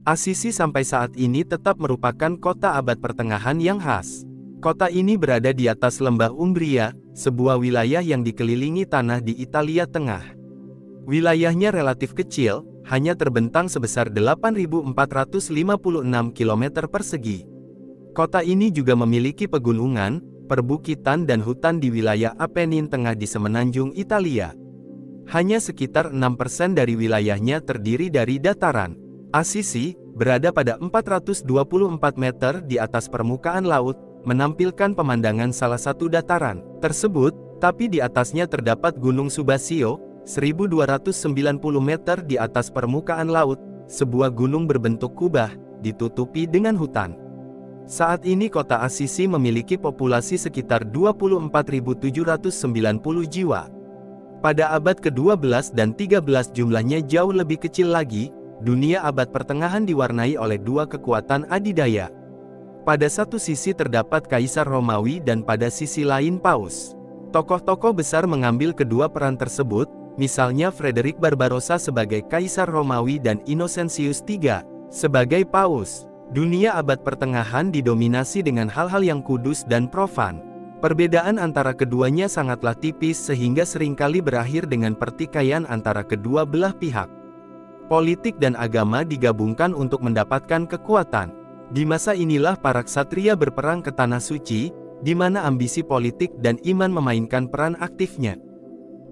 Assisi sampai saat ini tetap merupakan kota abad pertengahan yang khas. Kota ini berada di atas lembah Umbria, sebuah wilayah yang dikelilingi tanah di Italia Tengah. Wilayahnya relatif kecil, hanya terbentang sebesar 8.456 km persegi. Kota ini juga memiliki pegunungan, perbukitan dan hutan di wilayah Apennin Tengah di semenanjung Italia. Hanya sekitar 6% dari wilayahnya terdiri dari dataran. Assisi, berada pada 424 meter di atas permukaan laut, menampilkan pemandangan salah satu dataran tersebut, tapi di atasnya terdapat Gunung Subasio, 1290 meter di atas permukaan laut, sebuah gunung berbentuk kubah, ditutupi dengan hutan. Saat ini kota Assisi memiliki populasi sekitar 24.790 jiwa. Pada abad ke-12 dan 13 jumlahnya jauh lebih kecil lagi. Dunia abad pertengahan diwarnai oleh dua kekuatan adidaya. Pada satu sisi terdapat Kaisar Romawi dan pada sisi lain Paus. Tokoh-tokoh besar mengambil kedua peran tersebut, misalnya Frederick Barbarossa sebagai Kaisar Romawi dan Innocentius III sebagai Paus. Dunia abad pertengahan didominasi dengan hal-hal yang kudus dan profan. Perbedaan antara keduanya sangatlah tipis sehingga seringkali berakhir dengan pertikaian antara kedua belah pihak. Politik dan agama digabungkan untuk mendapatkan kekuatan. Di masa inilah para ksatria berperang ke Tanah Suci, di mana ambisi politik dan iman memainkan peran aktifnya.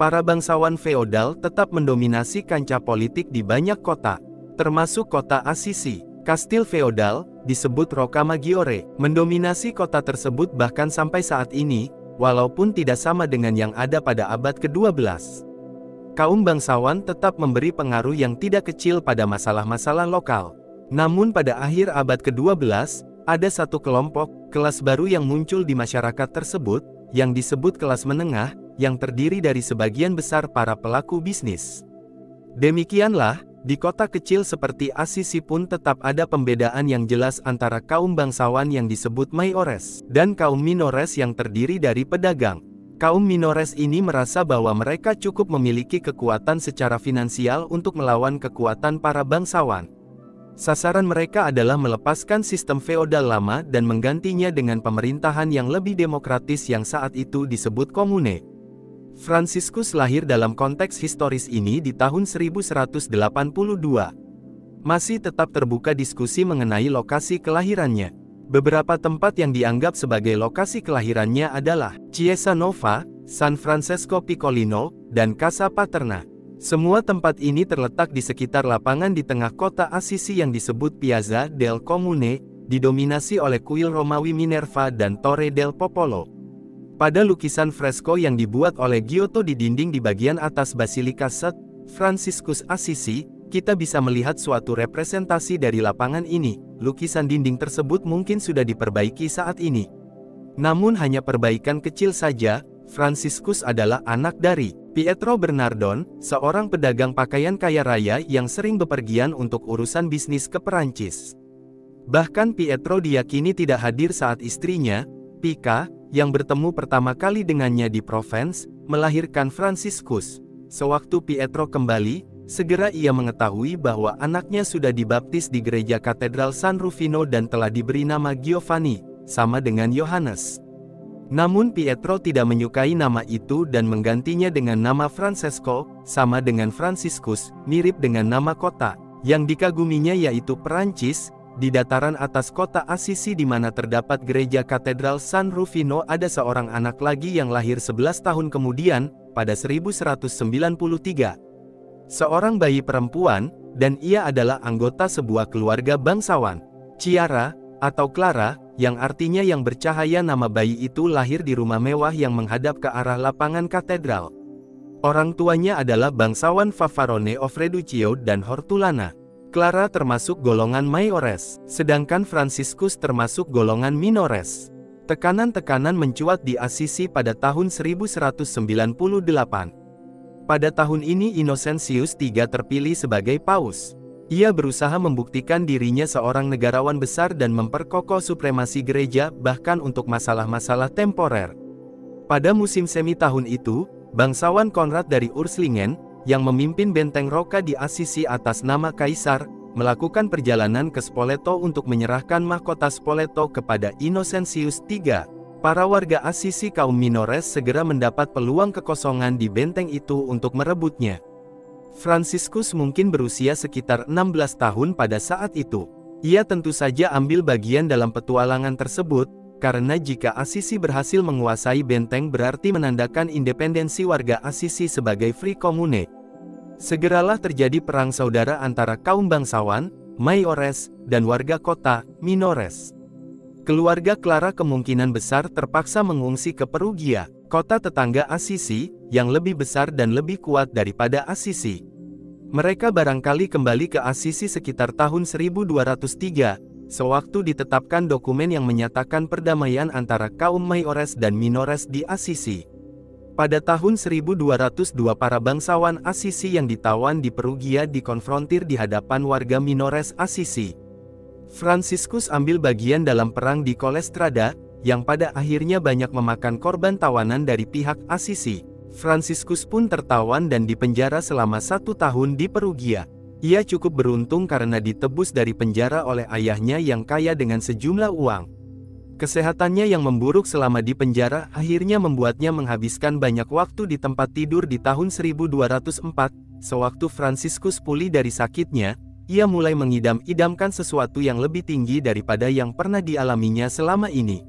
Para bangsawan feodal tetap mendominasi kancah politik di banyak kota, termasuk kota Assisi. Kastil feodal, disebut Rocca Maggiore, mendominasi kota tersebut bahkan sampai saat ini, walaupun tidak sama dengan yang ada pada abad ke-12. Kaum bangsawan tetap memberi pengaruh yang tidak kecil pada masalah-masalah lokal. Namun pada akhir abad ke-12, ada satu kelompok, kelas baru yang muncul di masyarakat tersebut, yang disebut kelas menengah, yang terdiri dari sebagian besar para pelaku bisnis. Demikianlah, di kota kecil seperti Assisi pun tetap ada pembedaan yang jelas antara kaum bangsawan yang disebut mayoress, dan kaum minores yang terdiri dari pedagang. Kaum minores ini merasa bahwa mereka cukup memiliki kekuatan secara finansial untuk melawan kekuatan para bangsawan. Sasaran mereka adalah melepaskan sistem feodal lama dan menggantinya dengan pemerintahan yang lebih demokratis yang saat itu disebut komune. Franciscus lahir dalam konteks historis ini di tahun 1182. Masih tetap terbuka diskusi mengenai lokasi kelahirannya. Beberapa tempat yang dianggap sebagai lokasi kelahirannya adalah Chiesa Nova, San Francesco Piccolino, dan Casa Paterna. Semua tempat ini terletak di sekitar lapangan di tengah kota Assisi yang disebut Piazza del Comune, didominasi oleh kuil Romawi Minerva dan Torre del Popolo. Pada lukisan fresko yang dibuat oleh Giotto di dinding di bagian atas Basilika St. Franciscus Assisi, kita bisa melihat suatu representasi dari lapangan ini. Lukisan dinding tersebut mungkin sudah diperbaiki saat ini. Namun hanya perbaikan kecil saja. Franciscus adalah anak dari Pietro Bernardon, seorang pedagang pakaian kaya raya yang sering bepergian untuk urusan bisnis ke Perancis. Bahkan Pietro diyakini tidak hadir saat istrinya, Pica, yang bertemu pertama kali dengannya di Provence, melahirkan Franciscus. Sewaktu Pietro kembali, segera ia mengetahui bahwa anaknya sudah dibaptis di gereja Katedral San Rufino dan telah diberi nama Giovanni, sama dengan Yohanes. Namun Pietro tidak menyukai nama itu dan menggantinya dengan nama Francesco, sama dengan Franciscus, mirip dengan nama kota yang dikaguminya yaitu Perancis. Di dataran atas kota Assisi di mana terdapat gereja Katedral San Rufino ada seorang anak lagi yang lahir 11 tahun kemudian, pada 1193. Seorang bayi perempuan, dan ia adalah anggota sebuah keluarga bangsawan. Chiara, atau Clara, yang artinya yang bercahaya. Nama bayi itu lahir di rumah mewah yang menghadap ke arah lapangan katedral. Orang tuanya adalah bangsawan Favarone of Reduccio dan Hortulana. Clara termasuk golongan mayoress, sedangkan Franciscus termasuk golongan minores. Tekanan-tekanan mencuat di Assisi pada tahun 1198. Pada tahun ini Innocentius III terpilih sebagai paus. Ia berusaha membuktikan dirinya seorang negarawan besar dan memperkokoh supremasi gereja bahkan untuk masalah-masalah temporer. Pada musim semi tahun itu, bangsawan Konrad dari Urslingen, yang memimpin benteng Rocca di Assisi atas nama Kaisar, melakukan perjalanan ke Spoleto untuk menyerahkan mahkota Spoleto kepada Innocentius III. Para warga Assisi kaum Minores segera mendapat peluang kekosongan di benteng itu untuk merebutnya. Franciscus mungkin berusia sekitar 16 tahun pada saat itu. Ia tentu saja ambil bagian dalam petualangan tersebut, karena jika Assisi berhasil menguasai benteng berarti menandakan independensi warga Assisi sebagai free commune. Segeralah terjadi perang saudara antara kaum bangsawan, Mayoress, dan warga kota, Minores. Keluarga Clara kemungkinan besar terpaksa mengungsi ke Perugia, kota tetangga Assisi, yang lebih besar dan lebih kuat daripada Assisi. Mereka barangkali kembali ke Assisi sekitar tahun 1203, sewaktu ditetapkan dokumen yang menyatakan perdamaian antara kaum Mayoress dan Minores di Assisi. Pada tahun 1202 para bangsawan Assisi yang ditawan di Perugia dikonfrontir di hadapan warga Minores Assisi. Franciscus ambil bagian dalam perang di Collestrada, yang pada akhirnya banyak memakan korban tawanan dari pihak Assisi. Franciscus pun tertawan dan dipenjara selama 1 tahun di Perugia. Ia cukup beruntung karena ditebus dari penjara oleh ayahnya yang kaya dengan sejumlah uang. Kesehatannya yang memburuk selama di penjara akhirnya membuatnya menghabiskan banyak waktu di tempat tidur di tahun 1204. Sewaktu Franciscus pulih dari sakitnya, ia mulai mengidam-idamkan sesuatu yang lebih tinggi daripada yang pernah dialaminya selama ini.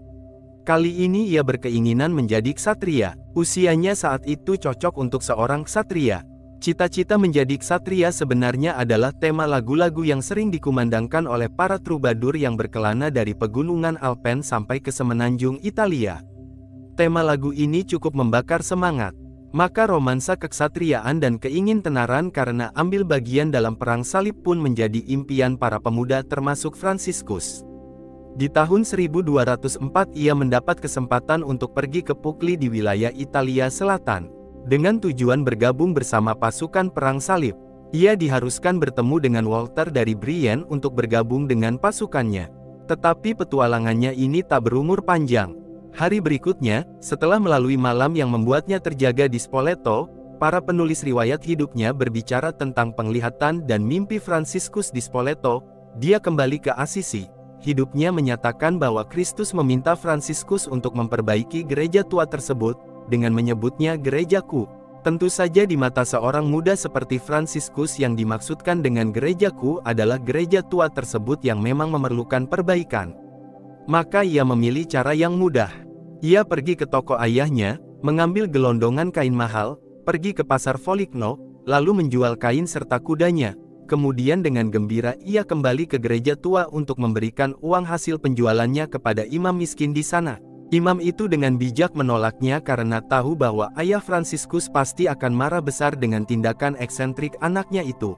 Kali ini ia berkeinginan menjadi ksatria. Usianya saat itu cocok untuk seorang ksatria. Cita-cita menjadi ksatria sebenarnya adalah tema lagu-lagu yang sering dikumandangkan oleh para troubadour yang berkelana dari pegunungan Alpen sampai ke semenanjung Italia. Tema lagu ini cukup membakar semangat. Maka romansa keksatriaan dan keingintenaran karena ambil bagian dalam perang salib pun menjadi impian para pemuda termasuk Franciscus. Di tahun 1204 ia mendapat kesempatan untuk pergi ke Pugli di wilayah Italia Selatan. Dengan tujuan bergabung bersama pasukan perang salib, ia diharuskan bertemu dengan Walter dari Brienne untuk bergabung dengan pasukannya. Tetapi petualangannya ini tak berumur panjang. Hari berikutnya, setelah melalui malam yang membuatnya terjaga di Spoleto, para penulis riwayat hidupnya berbicara tentang penglihatan dan mimpi Franciscus di Spoleto. Dia kembali ke Assisi. Hidupnya menyatakan bahwa Kristus meminta Franciscus untuk memperbaiki gereja tua tersebut, dengan menyebutnya gerejaku. Tentu saja di mata seorang muda seperti Franciscus yang dimaksudkan dengan gerejaku adalah gereja tua tersebut yang memang memerlukan perbaikan. Maka ia memilih cara yang mudah. Ia pergi ke toko ayahnya, mengambil gelondongan kain mahal, pergi ke pasar Foligno, lalu menjual kain serta kudanya. Kemudian dengan gembira ia kembali ke gereja tua untuk memberikan uang hasil penjualannya kepada imam miskin di sana. Imam itu dengan bijak menolaknya karena tahu bahwa ayah Franciscus pasti akan marah besar dengan tindakan eksentrik anaknya itu.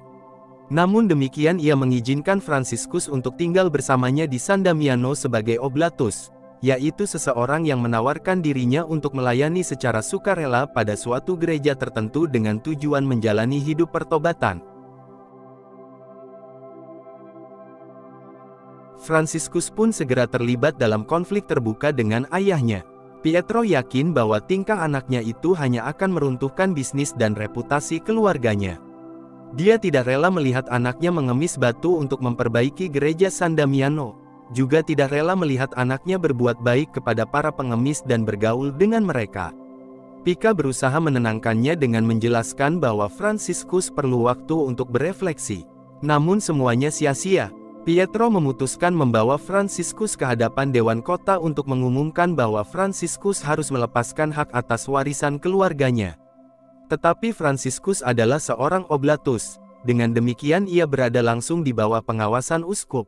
Namun demikian ia mengizinkan Franciscus untuk tinggal bersamanya di San Damiano sebagai oblatus, yaitu seseorang yang menawarkan dirinya untuk melayani secara sukarela pada suatu gereja tertentu dengan tujuan menjalani hidup pertobatan. Franciscus pun segera terlibat dalam konflik terbuka dengan ayahnya. Pietro yakin bahwa tingkah anaknya itu hanya akan meruntuhkan bisnis dan reputasi keluarganya. Dia tidak rela melihat anaknya mengemis batu untuk memperbaiki gereja San Damiano, juga tidak rela melihat anaknya berbuat baik kepada para pengemis dan bergaul dengan mereka. Pica berusaha menenangkannya dengan menjelaskan bahwa Franciscus perlu waktu untuk berefleksi. Namun semuanya sia-sia. Pietro memutuskan membawa Franciscus ke hadapan Dewan Kota untuk mengumumkan bahwa Franciscus harus melepaskan hak atas warisan keluarganya. Tetapi Franciscus adalah seorang oblatus, dengan demikian ia berada langsung di bawah pengawasan uskup.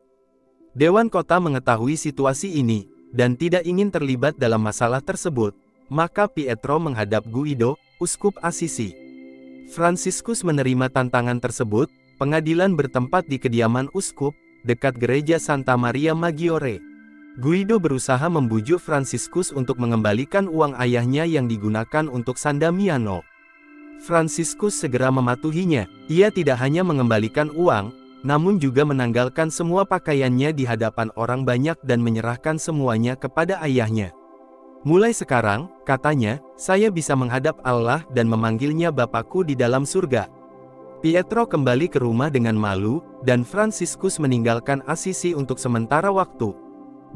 Dewan Kota mengetahui situasi ini, dan tidak ingin terlibat dalam masalah tersebut, maka Pietro menghadap Guido, uskup Assisi. Franciscus menerima tantangan tersebut. Pengadilan bertempat di kediaman uskup, dekat gereja Santa Maria Maggiore. Guido berusaha membujuk Franciscus untuk mengembalikan uang ayahnya yang digunakan untuk San Damiano. Franciscus segera mematuhinya. Ia tidak hanya mengembalikan uang, namun juga menanggalkan semua pakaiannya di hadapan orang banyak dan menyerahkan semuanya kepada ayahnya. Mulai sekarang, katanya, saya bisa menghadap Allah dan memanggilnya Bapakku di dalam surga. Pietro kembali ke rumah dengan malu, dan Fransiskus meninggalkan Assisi untuk sementara waktu.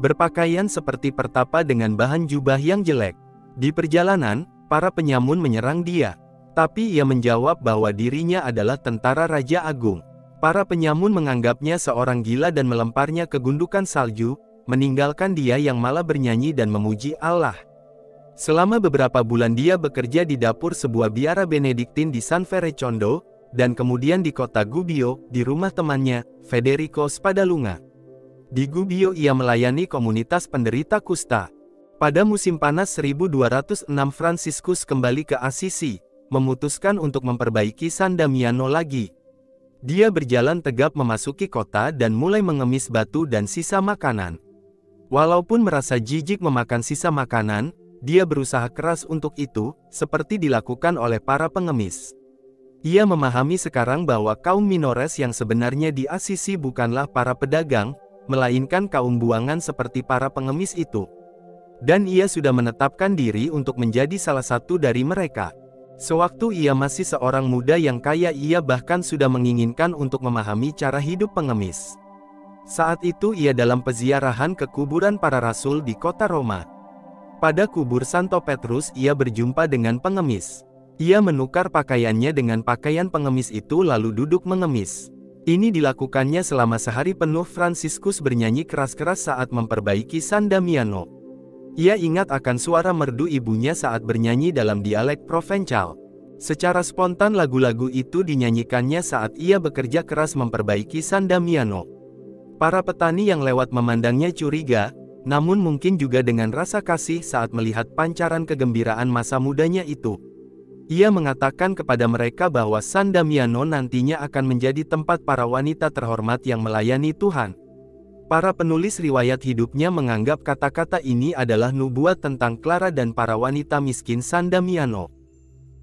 Berpakaian seperti pertapa dengan bahan jubah yang jelek. Di perjalanan, para penyamun menyerang dia. Tapi ia menjawab bahwa dirinya adalah tentara Raja Agung. Para penyamun menganggapnya seorang gila dan melemparnya ke gundukan salju, meninggalkan dia yang malah bernyanyi dan memuji Allah. Selama beberapa bulan dia bekerja di dapur sebuah biara Benediktin di San Ferrecondo, dan kemudian di kota Gubbio, di rumah temannya, Federico Spadalunga. Di Gubbio ia melayani komunitas penderita kusta. Pada musim panas 1206 Fransiskus kembali ke Assisi, memutuskan untuk memperbaiki San Damiano lagi. Dia berjalan tegap memasuki kota dan mulai mengemis batu dan sisa makanan. Walaupun merasa jijik memakan sisa makanan, dia berusaha keras untuk itu, seperti dilakukan oleh para pengemis. Ia memahami sekarang bahwa kaum minores yang sebenarnya di Assisi bukanlah para pedagang, melainkan kaum buangan seperti para pengemis itu. Dan ia sudah menetapkan diri untuk menjadi salah satu dari mereka. Sewaktu ia masih seorang muda yang kaya, ia bahkan sudah menginginkan untuk memahami cara hidup pengemis. Saat itu ia dalam peziarahan ke kuburan para rasul di kota Roma. Pada kubur Santo Petrus ia berjumpa dengan pengemis. Ia menukar pakaiannya dengan pakaian pengemis itu lalu duduk mengemis. Ini dilakukannya selama sehari penuh. Fransiskus bernyanyi keras-keras saat memperbaiki San Damiano. Ia ingat akan suara merdu ibunya saat bernyanyi dalam dialek Provencal. Secara spontan lagu-lagu itu dinyanyikannya saat ia bekerja keras memperbaiki San Damiano. Para petani yang lewat memandangnya curiga, namun mungkin juga dengan rasa kasih saat melihat pancaran kegembiraan masa mudanya itu. Ia mengatakan kepada mereka bahwa San Damiano nantinya akan menjadi tempat para wanita terhormat yang melayani Tuhan. Para penulis riwayat hidupnya menganggap kata-kata ini adalah nubuat tentang Clara dan para wanita miskin San Damiano.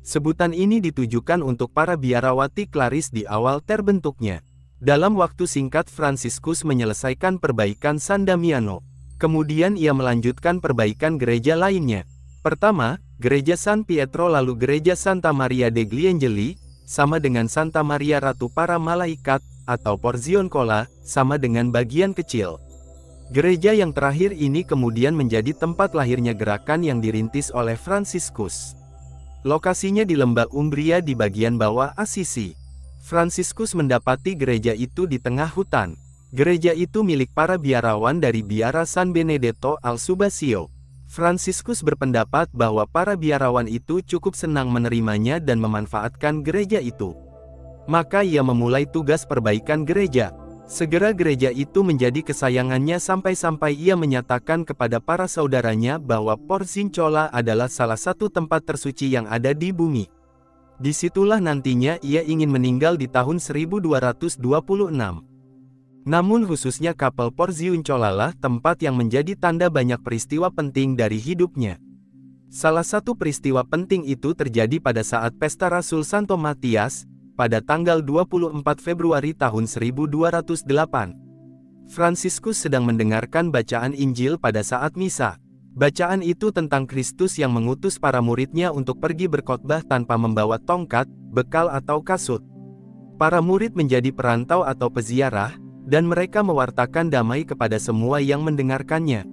Sebutan ini ditujukan untuk para biarawati Claris di awal terbentuknya. Dalam waktu singkat Fransiskus menyelesaikan perbaikan San Damiano. Kemudian ia melanjutkan perbaikan gereja lainnya. Pertama, gereja San Pietro, lalu gereja Santa Maria degli Angeli, sama dengan Santa Maria Ratu para Malaikat, atau Porzioncola, sama dengan bagian kecil. Gereja yang terakhir ini kemudian menjadi tempat lahirnya gerakan yang dirintis oleh Fransiskus. Lokasinya di lembah Umbria di bagian bawah Assisi. Fransiskus mendapati gereja itu di tengah hutan. Gereja itu milik para biarawan dari biara San Benedetto al Subasio. Fransiskus berpendapat bahwa para biarawan itu cukup senang menerimanya dan memanfaatkan gereja itu. Maka ia memulai tugas perbaikan gereja. Segera gereja itu menjadi kesayangannya sampai-sampai ia menyatakan kepada para saudaranya bahwa Porzincola adalah salah satu tempat tersuci yang ada di bumi. Disitulah nantinya ia ingin meninggal di tahun 1226. Namun khususnya kapel Porzioncola lah tempat yang menjadi tanda banyak peristiwa penting dari hidupnya. Salah satu peristiwa penting itu terjadi pada saat pesta Rasul Santo Matias, pada tanggal 24 Februari tahun 1208. Fransiskus sedang mendengarkan bacaan Injil pada saat misa. Bacaan itu tentang Kristus yang mengutus para muridnya untuk pergi berkhotbah tanpa membawa tongkat, bekal atau kasut. Para murid menjadi perantau atau peziarah, dan mereka mewartakan damai kepada semua yang mendengarkannya.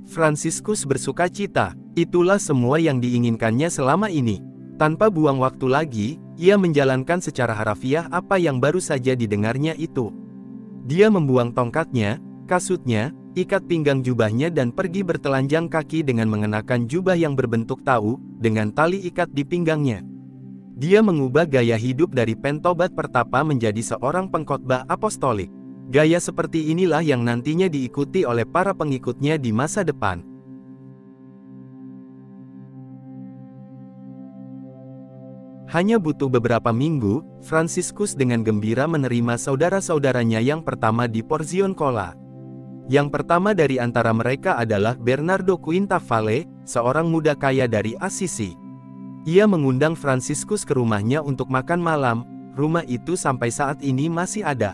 Fransiskus bersuka cita, itulah semua yang diinginkannya selama ini. Tanpa buang waktu lagi, ia menjalankan secara harafiah apa yang baru saja didengarnya itu. Dia membuang tongkatnya, kasutnya, ikat pinggang jubahnya dan pergi bertelanjang kaki dengan mengenakan jubah yang berbentuk tau, dengan tali ikat di pinggangnya. Dia mengubah gaya hidup dari pentobat pertapa menjadi seorang pengkhotbah apostolik. Gaya seperti inilah yang nantinya diikuti oleh para pengikutnya di masa depan. Hanya butuh beberapa minggu, Fransiskus dengan gembira menerima saudara-saudaranya yang pertama di Porzioncola. Yang pertama dari antara mereka adalah Bernardo Quintavalle, seorang muda kaya dari Assisi. Ia mengundang Fransiskus ke rumahnya untuk makan malam. Rumah itu sampai saat ini masih ada.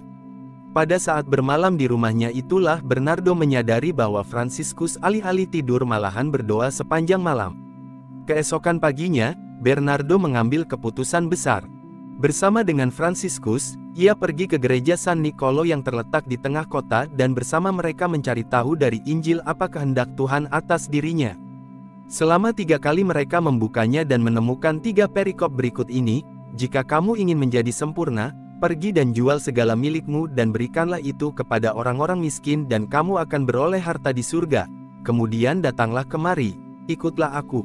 Pada saat bermalam di rumahnya itulah Bernardo menyadari bahwa Fransiskus alih-alih tidur malahan berdoa sepanjang malam. Keesokan paginya, Bernardo mengambil keputusan besar. Bersama dengan Fransiskus, ia pergi ke gereja San Nicolo yang terletak di tengah kota dan bersama mereka mencari tahu dari Injil apa kehendak Tuhan atas dirinya. Selama 3 kali mereka membukanya dan menemukan 3 perikop berikut ini, "Jika kamu ingin menjadi sempurna, pergi dan jual segala milikmu dan berikanlah itu kepada orang-orang miskin dan kamu akan beroleh harta di surga. Kemudian datanglah kemari, ikutlah aku."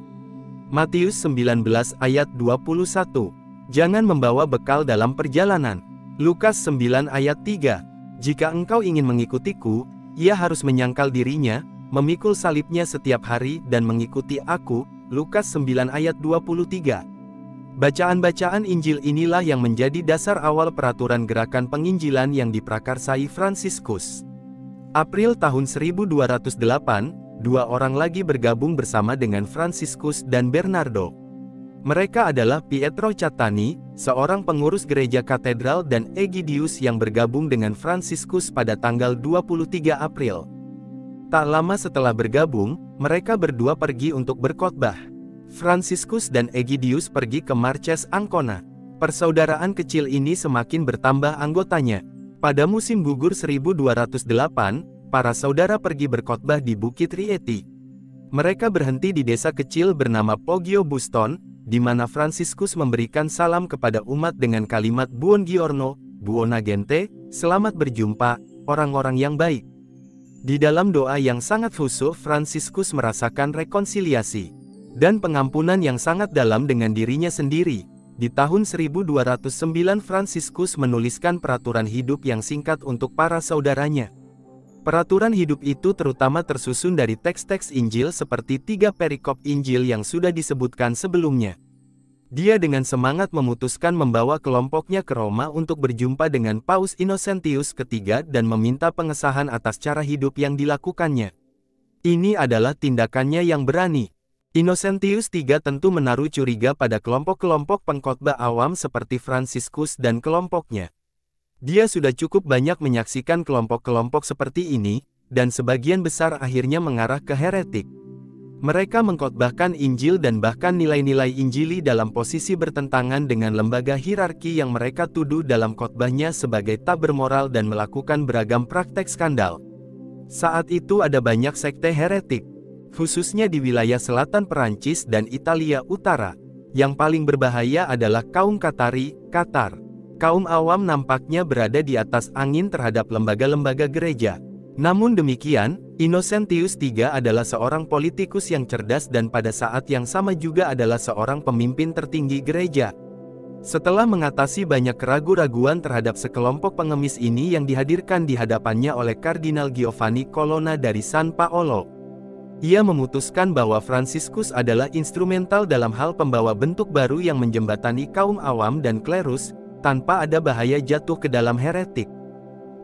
Matius 19 ayat 21. Jangan membawa bekal dalam perjalanan. Lukas 9 ayat 3. Jika engkau ingin mengikutiku, ia harus menyangkal dirinya, memikul salibnya setiap hari dan mengikuti aku. Lukas 9 ayat 23. Bacaan-bacaan Injil inilah yang menjadi dasar awal peraturan gerakan penginjilan yang diprakarsai Fransiskus. April tahun 1208, 2 orang lagi bergabung bersama dengan Fransiskus dan Bernardo. Mereka adalah Pietro Cattani, seorang pengurus gereja katedral, dan Egidius yang bergabung dengan Fransiskus pada tanggal 23 April. Tak lama setelah bergabung, mereka berdua pergi untuk berkhotbah. Fransiskus dan Egidius pergi ke Marches Ancona. Persaudaraan kecil ini semakin bertambah anggotanya. Pada musim gugur 1208, para saudara pergi berkhotbah di Bukit Rieti. Mereka berhenti di desa kecil bernama Poggio Buston, di mana Fransiskus memberikan salam kepada umat dengan kalimat Buongiorno, Buona gente, selamat berjumpa, orang-orang yang baik. Di dalam doa yang sangat khusyuk, Fransiskus merasakan rekonsiliasi dan pengampunan yang sangat dalam dengan dirinya sendiri. Di tahun 1209 Fransiskus menuliskan peraturan hidup yang singkat untuk para saudaranya. Peraturan hidup itu terutama tersusun dari teks-teks Injil seperti 3 perikop Injil yang sudah disebutkan sebelumnya. Dia dengan semangat memutuskan membawa kelompoknya ke Roma untuk berjumpa dengan Paus Innocentius III dan meminta pengesahan atas cara hidup yang dilakukannya. Ini adalah tindakannya yang berani. Innocentius III tentu menaruh curiga pada kelompok-kelompok pengkhotbah awam seperti Fransiskus dan kelompoknya. Dia sudah cukup banyak menyaksikan kelompok-kelompok seperti ini, dan sebagian besar akhirnya mengarah ke heretik. Mereka mengkhotbahkan Injil dan bahkan nilai-nilai Injili dalam posisi bertentangan dengan lembaga hierarki yang mereka tuduh dalam khotbahnya sebagai tak bermoral dan melakukan beragam praktek skandal. Saat itu ada banyak sekte heretik, khususnya di wilayah selatan Perancis dan Italia Utara. Yang paling berbahaya adalah kaum Katari, Katar. Kaum awam nampaknya berada di atas angin terhadap lembaga-lembaga gereja. Namun demikian, Innocentius III adalah seorang politikus yang cerdas dan pada saat yang sama juga adalah seorang pemimpin tertinggi gereja. Setelah mengatasi banyak keraguan-raguan terhadap sekelompok pengemis ini yang dihadirkan di hadapannya oleh Kardinal Giovanni Colonna dari San Paolo, ia memutuskan bahwa Fransiskus adalah instrumental dalam hal pembawa bentuk baru yang menjembatani kaum awam dan klerus, tanpa ada bahaya jatuh ke dalam heretik.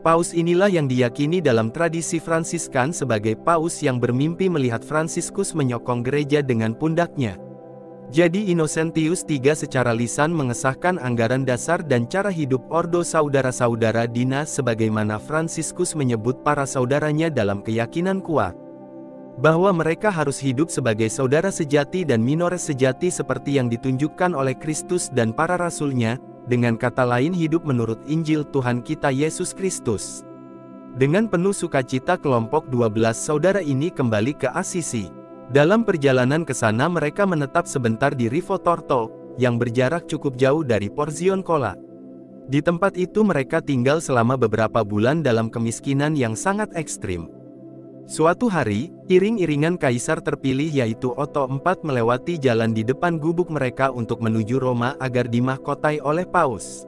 Paus inilah yang diyakini dalam tradisi Fransiskan sebagai paus yang bermimpi melihat Fransiskus menyokong gereja dengan pundaknya. Jadi Innocentius III secara lisan mengesahkan anggaran dasar dan cara hidup Ordo Saudara-saudara Dinas sebagaimana Fransiskus menyebut para saudaranya dalam keyakinan kuat bahwa mereka harus hidup sebagai saudara sejati dan minores sejati seperti yang ditunjukkan oleh Kristus dan para rasulnya, dengan kata lain hidup menurut Injil Tuhan kita Yesus Kristus. Dengan penuh sukacita kelompok 12 saudara ini kembali ke Assisi. Dalam perjalanan ke sana mereka menetap sebentar di Rivo Torto, yang berjarak cukup jauh dari Porzioncola. Di tempat itu mereka tinggal selama beberapa bulan dalam kemiskinan yang sangat ekstrim. Suatu hari, iring-iringan kaisar terpilih yaitu Otto IV melewati jalan di depan gubuk mereka untuk menuju Roma agar dimahkotai oleh Paus.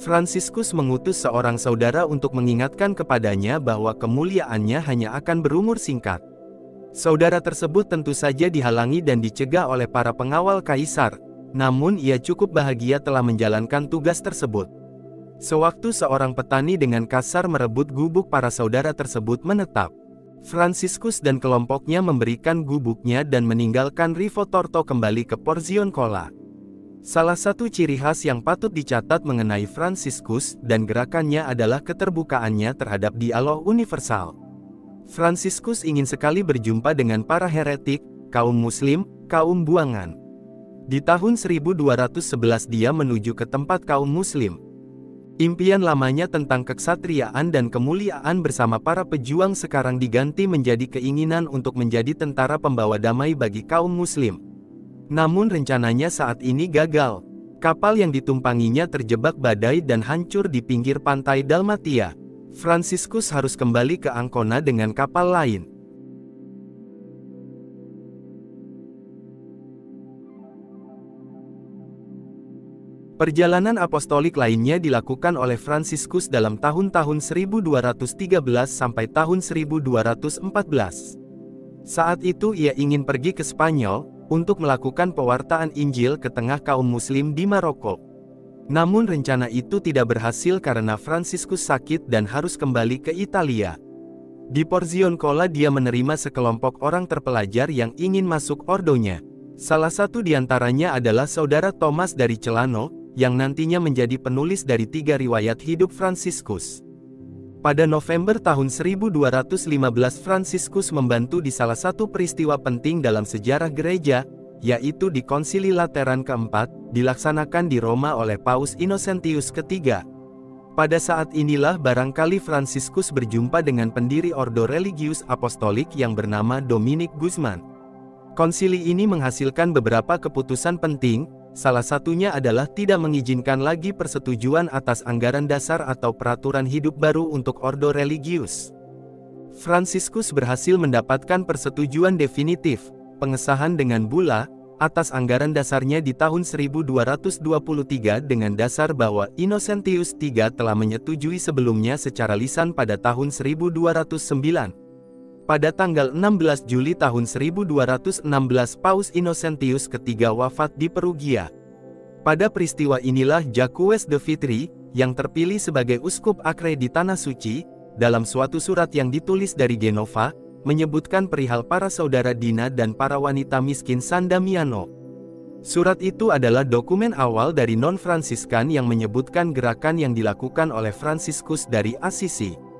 Fransiskus mengutus seorang saudara untuk mengingatkan kepadanya bahwa kemuliaannya hanya akan berumur singkat. Saudara tersebut tentu saja dihalangi dan dicegah oleh para pengawal kaisar, namun ia cukup bahagia telah menjalankan tugas tersebut. Sewaktu seorang petani dengan kasar merebut gubuk para saudara tersebut menetap, Fransiskus dan kelompoknya memberikan gubuknya dan meninggalkan Rivo Torto kembali ke Porzioncola. Salah satu ciri khas yang patut dicatat mengenai Fransiskus dan gerakannya adalah keterbukaannya terhadap dialog universal. Fransiskus ingin sekali berjumpa dengan para heretik, kaum muslim, kaum buangan. Di tahun 1211 dia menuju ke tempat kaum muslim. Impian lamanya tentang keksatria,an dan kemuliaan bersama para pejuang sekarang diganti menjadi keinginan untuk menjadi tentara pembawa damai bagi kaum muslim. Namun rencananya saat ini gagal. Kapal yang ditumpanginya terjebak badai dan hancur di pinggir pantai Dalmatia. Franciscus harus kembali ke Ancona dengan kapal lain. Perjalanan apostolik lainnya dilakukan oleh Franciscus dalam tahun-tahun 1213 sampai tahun 1214. Saat itu ia ingin pergi ke Spanyol, untuk melakukan pewartaan Injil ke tengah kaum muslim di Maroko. Namun rencana itu tidak berhasil karena Franciscus sakit dan harus kembali ke Italia. Di Porzioncola dia menerima sekelompok orang terpelajar yang ingin masuk ordonya. Salah satu di antaranya adalah saudara Thomas dari Celano, yang nantinya menjadi penulis dari 3 riwayat hidup Franciscus. Pada November tahun 1215 Franciscus membantu di salah satu peristiwa penting dalam sejarah gereja, yaitu di Konsili Lateran keempat, dilaksanakan di Roma oleh Paus Innocentius III. Pada saat inilah barangkali Franciscus berjumpa dengan pendiri Ordo Religius Apostolik yang bernama Dominic Guzman. Konsili ini menghasilkan beberapa keputusan penting. Salah satunya adalah tidak mengizinkan lagi persetujuan atas anggaran dasar atau peraturan hidup baru untuk Ordo Religius. Franciscus berhasil mendapatkan persetujuan definitif, pengesahan dengan bula, atas anggaran dasarnya di tahun 1223 dengan dasar bahwa Innocentius III telah menyetujui sebelumnya secara lisan pada tahun 1209. Pada tanggal 16 Juli tahun 1216 Paus Innocentius III wafat di Perugia. Pada peristiwa inilah Jacques de Vitry, yang terpilih sebagai uskup Acre di Tanah Suci, dalam suatu surat yang ditulis dari Genova, menyebutkan perihal para saudara Dina dan para wanita miskin San Damiano. Surat itu adalah dokumen awal dari non-Fransiskan yang menyebutkan gerakan yang dilakukan oleh Franciscus dari Assisi.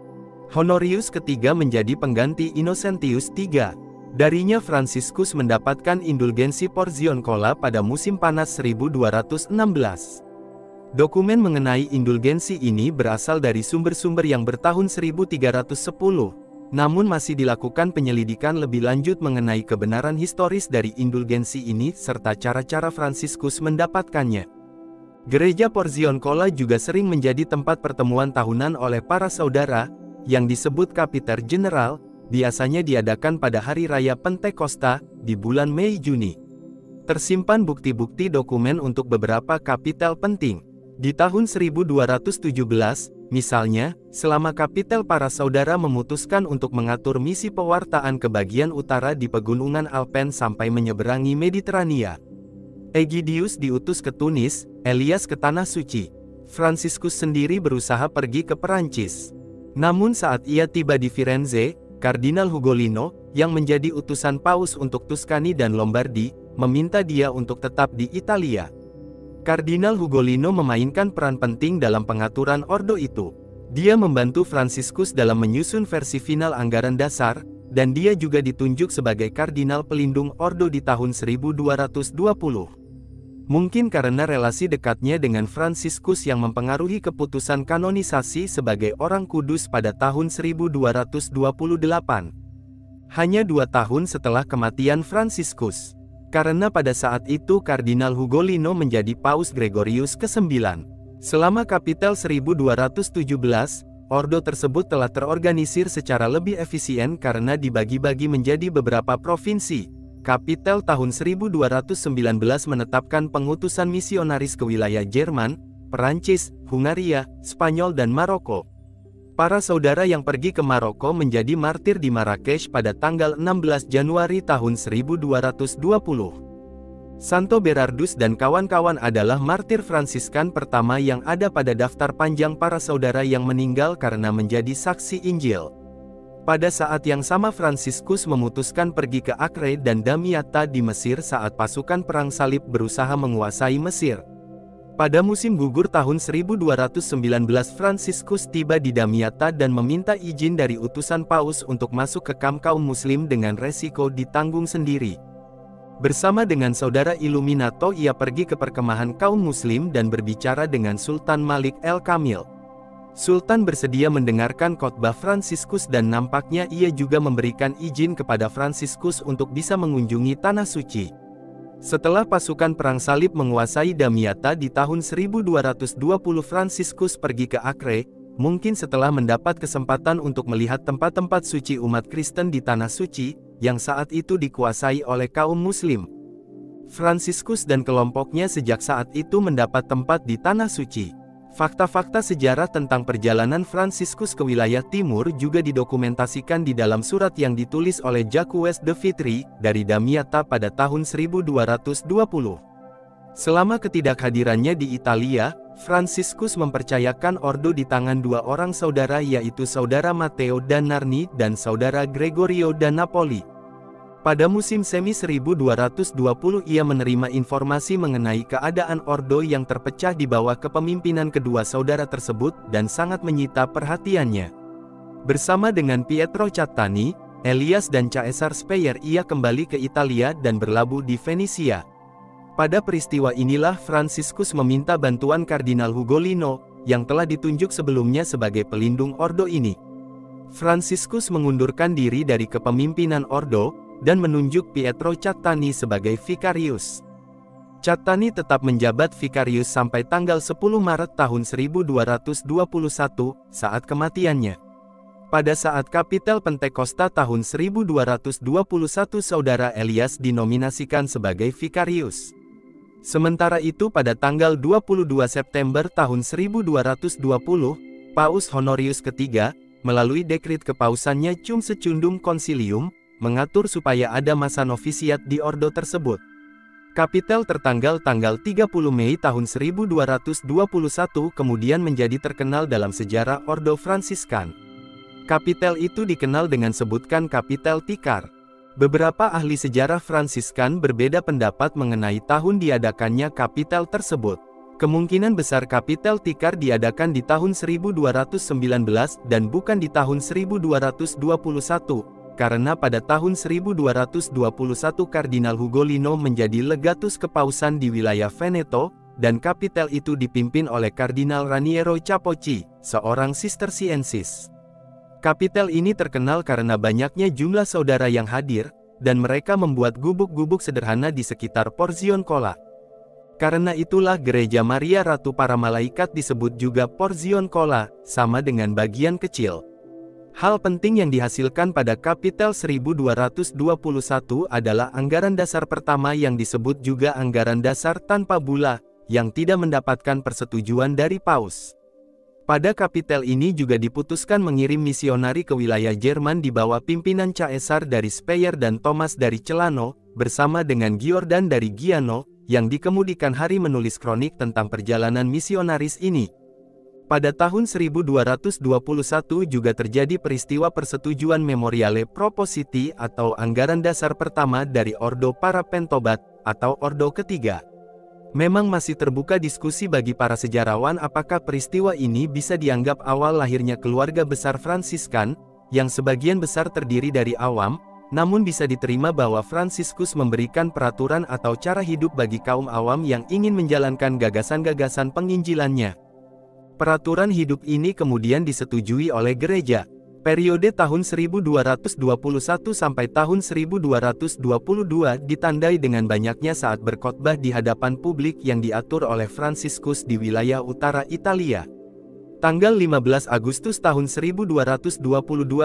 Honorius ketiga menjadi pengganti Innocentius III. Darinya Franciscus mendapatkan indulgensi Porzioncola pada musim panas 1216. Dokumen mengenai indulgensi ini berasal dari sumber-sumber yang bertahun 1310, namun masih dilakukan penyelidikan lebih lanjut mengenai kebenaran historis dari indulgensi ini serta cara-cara Franciscus mendapatkannya. Gereja Porzioncola juga sering menjadi tempat pertemuan tahunan oleh para saudara, yang disebut Kapiter General, biasanya diadakan pada hari raya Pentekosta, di bulan Mei-Juni. Tersimpan bukti-bukti dokumen untuk beberapa kapitel penting. Di tahun 1217, misalnya, selama kapitel para saudara memutuskan untuk mengatur misi pewartaan ke bagian utara di pegunungan Alpen sampai menyeberangi Mediterania. Egidius diutus ke Tunis, Elias ke Tanah Suci. Franciscus sendiri berusaha pergi ke Perancis. Namun saat ia tiba di Firenze, Kardinal Ugolino, yang menjadi utusan Paus untuk Tuscany dan Lombardi, meminta dia untuk tetap di Italia. Kardinal Ugolino memainkan peran penting dalam pengaturan ordo itu. Dia membantu Franciscus dalam menyusun versi final anggaran dasar, dan dia juga ditunjuk sebagai kardinal pelindung ordo di tahun 1220. Mungkin karena relasi dekatnya dengan Franciscus yang mempengaruhi keputusan kanonisasi sebagai orang kudus pada tahun 1228. Hanya 2 tahun setelah kematian Franciscus. Karena pada saat itu Kardinal Ugolino menjadi Paus Gregorius ke-9. Selama kapitel 1217, ordo tersebut telah terorganisir secara lebih efisien karena dibagi-bagi menjadi beberapa provinsi. Kapitel tahun 1219 menetapkan pengutusan misionaris ke wilayah Jerman, Perancis, Hungaria, Spanyol dan Maroko. Para saudara yang pergi ke Maroko menjadi martir di Marrakesh pada tanggal 16 Januari tahun 1220. Santo Berardus dan kawan-kawan adalah martir Fransiskan pertama yang ada pada daftar panjang para saudara yang meninggal karena menjadi saksi Injil. Pada saat yang sama Franciscus memutuskan pergi ke Acre dan Damietta di Mesir saat pasukan perang salib berusaha menguasai Mesir. Pada musim gugur tahun 1219 Franciscus tiba di Damietta dan meminta izin dari utusan Paus untuk masuk ke kamp kaum muslim dengan resiko ditanggung sendiri. Bersama dengan saudara Illuminato ia pergi ke perkemahan kaum muslim dan berbicara dengan Sultan Malik el-Kamil. Sultan bersedia mendengarkan khotbah Fransiskus dan nampaknya ia juga memberikan izin kepada Fransiskus untuk bisa mengunjungi Tanah Suci. Setelah pasukan Perang Salib menguasai Damietta di tahun 1220 Fransiskus pergi ke Acre, mungkin setelah mendapat kesempatan untuk melihat tempat-tempat suci umat Kristen di Tanah Suci, yang saat itu dikuasai oleh kaum muslim. Fransiskus dan kelompoknya sejak saat itu mendapat tempat di Tanah Suci. Fakta-fakta sejarah tentang perjalanan Fransiskus ke wilayah timur juga didokumentasikan di dalam surat yang ditulis oleh Jacques de Vitry dari Damietta pada tahun 1220. Selama ketidakhadirannya di Italia, Fransiskus mempercayakan ordo di tangan dua orang saudara yaitu saudara Matteo da Narni dan saudara Gregorio da Napoli. Pada musim semi 1220 ia menerima informasi mengenai keadaan ordo yang terpecah di bawah kepemimpinan kedua saudara tersebut dan sangat menyita perhatiannya. Bersama dengan Pietro Cattani, Elias dan Caesar Speyer ia kembali ke Italia dan berlabuh di Venesia. Pada peristiwa inilah Fransiskus meminta bantuan Kardinal Ugolino, yang telah ditunjuk sebelumnya sebagai pelindung ordo ini. Fransiskus mengundurkan diri dari kepemimpinan ordo, dan menunjuk Pietro Cattani sebagai vikarius. Cattani tetap menjabat vikarius sampai tanggal 10 Maret tahun 1221, saat kematiannya. Pada saat Kapitel Pentakosta tahun 1221 saudara Elias dinominasikan sebagai vikarius. Sementara itu pada tanggal 22 September tahun 1220, Paus Honorius III, melalui dekrit kepausannya Cum Secundum Concilium, mengatur supaya ada masa novisiat di ordo tersebut. Kapitel tertanggal tanggal 30 Mei tahun 1221 kemudian menjadi terkenal dalam sejarah ordo Fransiskan. Kapitel itu dikenal dengan sebutan Kapitel Tikar. Beberapa ahli sejarah Fransiskan berbeda pendapat mengenai tahun diadakannya kapitel tersebut. Kemungkinan besar Kapitel Tikar diadakan di tahun 1219 dan bukan di tahun 1221. Karena pada tahun 1221 Kardinal Ugolino menjadi legatus kepausan di wilayah Veneto, dan kapitel itu dipimpin oleh Kardinal Raniero Capocci, seorang Cisterciensis. Kapitel ini terkenal karena banyaknya jumlah saudara yang hadir, dan mereka membuat gubuk-gubuk sederhana di sekitar Porzioncola. Karena itulah Gereja Maria Ratu Para Malaikat disebut juga Porzioncola, sama dengan bagian kecil. Hal penting yang dihasilkan pada Kapitel 1221 adalah anggaran dasar pertama yang disebut juga anggaran dasar tanpa bula, yang tidak mendapatkan persetujuan dari Paus. Pada kapitel ini juga diputuskan mengirim misionari ke wilayah Jerman di bawah pimpinan Caesar dari Speyer dan Thomas dari Celano, bersama dengan Giordan dari Giano, yang dikemudikan hari menulis kronik tentang perjalanan misionaris ini. Pada tahun 1221 juga terjadi peristiwa persetujuan Memoriale Propositi atau anggaran dasar pertama dari Ordo Para Pentobat, atau Ordo ketiga. Memang masih terbuka diskusi bagi para sejarawan apakah peristiwa ini bisa dianggap awal lahirnya keluarga besar Fransiskan, yang sebagian besar terdiri dari awam, namun bisa diterima bahwa Fransiskus memberikan peraturan atau cara hidup bagi kaum awam yang ingin menjalankan gagasan-gagasan penginjilannya. Peraturan hidup ini kemudian disetujui oleh gereja. Periode tahun 1221 sampai tahun 1222 ditandai dengan banyaknya saat berkhotbah di hadapan publik yang diatur oleh Fransiskus di wilayah utara Italia. Tanggal 15 Agustus tahun 1222